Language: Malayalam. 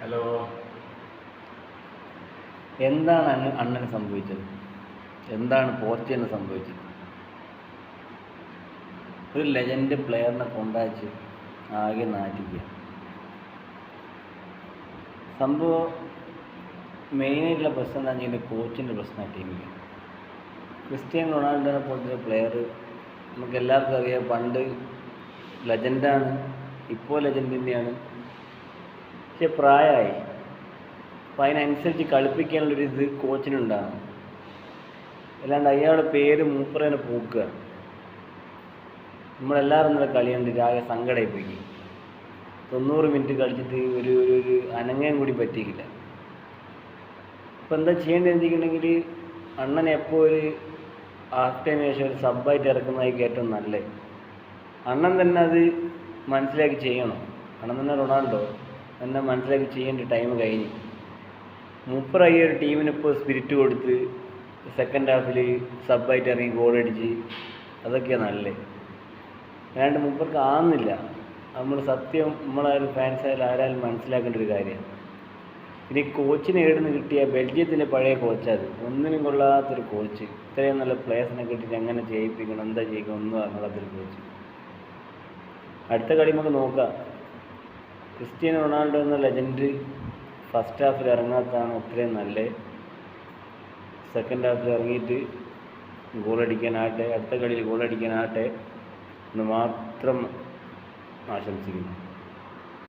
ഹലോ. എന്താണ് അണ്ണന് സംഭവിച്ചത്? എന്താണ് പോർച്ചുഗലിന് സംഭവിച്ചത്? ഒരു ലെജൻഡ് പ്ലെയറിനെ കൊണ്ടുവച്ച് ആകെ നാറ്റിക്കുക. സംഭവം മെയിനായിട്ടുള്ള പ്രശ്നം എന്താ വെച്ചാൽ കോച്ചിൻ്റെ പ്രശ്നമാണ് ടീമിൽ. ക്രിസ്ത്യാനോ റൊണാൾഡോനെ പോലത്തെ ഒരു പ്ലെയർ നമുക്ക് എല്ലാവർക്കും അറിയാം. പണ്ട് ലെജൻഡാണ്, ഇപ്പോൾ ലെജൻഡ് തന്നെയാണ്. പക്ഷെ പ്രായമായി. അപ്പം അതിനനുസരിച്ച് കളിപ്പിക്കാനുള്ളൊരു ഇത് കോച്ചിനുണ്ടാകും. അല്ലാണ്ട് അയാളുടെ പേര് മൂപ്പറേനെ പോക്കുക. നമ്മളെല്ലാവരും ഇന്നലെ കളി കണ്ടിട്ട് ആകെ സങ്കടമായി പോയി. 90 മിനിറ്റ് കളിച്ചിട്ട് ഒരു ഒരു അനങ്ങയും കൂടി പറ്റിയില്ല. അപ്പോൾ എന്താ ചെയ്യേണ്ടത് വെച്ചിട്ടുണ്ടെങ്കിൽ അണ്ണനെ എപ്പോൾ ഒരു ഹാഫ് ടൈമിന് ശേഷം ഒരു സബ്ബായിട്ട് ഇറക്കുന്നതായിരിക്കും ഏറ്റവും നല്ലത്. അണ്ണൻ തന്നെ അത് മനസ്സിലാക്കി ചെയ്യണം. അണ്ണൻ തന്നെ റൊണാൾഡോ തന്നെ മനസ്സിലാക്കി ചെയ്യേണ്ട ടൈം കഴിഞ്ഞു. മൂപ്പറായി ഒരു ടീമിനിപ്പോൾ സ്പിരിറ്റ് കൊടുത്ത് സെക്കൻഡ് ഹാഫിൽ സബ്ബായിട്ട് ഇറങ്ങി ഗോളടിച്ച് അതൊക്കെയാണ് നല്ലത്. അല്ലാണ്ട് മൂപ്പർക്ക് ആകുന്നില്ല. നമ്മൾ സത്യം നമ്മളായാലും ഫാൻസായാലും ആരായാലും മനസ്സിലാക്കേണ്ട ഒരു കാര്യമാണ്. ഇനി കോച്ചിനെ എവിടുന്ന് കിട്ടിയ ബെൽജിയത്തിൻ്റെ പഴയ കോച്ചത്, ഒന്നിനും കൊള്ളാത്തൊരു കോച്ച്. ഇത്രയും നല്ല പ്ലേയേഴ്സിനെ കിട്ടിയിട്ട് എങ്ങനെ ജയിപ്പിക്കണം, എന്താ ചെയ്യിക്കണം ഒന്നും അറിയാത്തൊരു കോച്ച്. അടുത്ത കളി നമുക്ക് നോക്കാം. ക്രിസ്ത്യാനോ റൊണാൾഡോ എന്ന ലെജൻഡ് ഫസ്റ്റ് ഹാഫിൽ ഇറങ്ങാത്തതാണ് അത്രയും നല്ലത്. സെക്കൻഡ് ഹാഫിൽ ഇറങ്ങിയിട്ട് ഗോളടിക്കാനാകട്ടെ, അടുത്ത കളിയിൽ ഗോളടിക്കാനാകട്ടെ എന്ന് മാത്രം ആശംസിക്കുന്നു.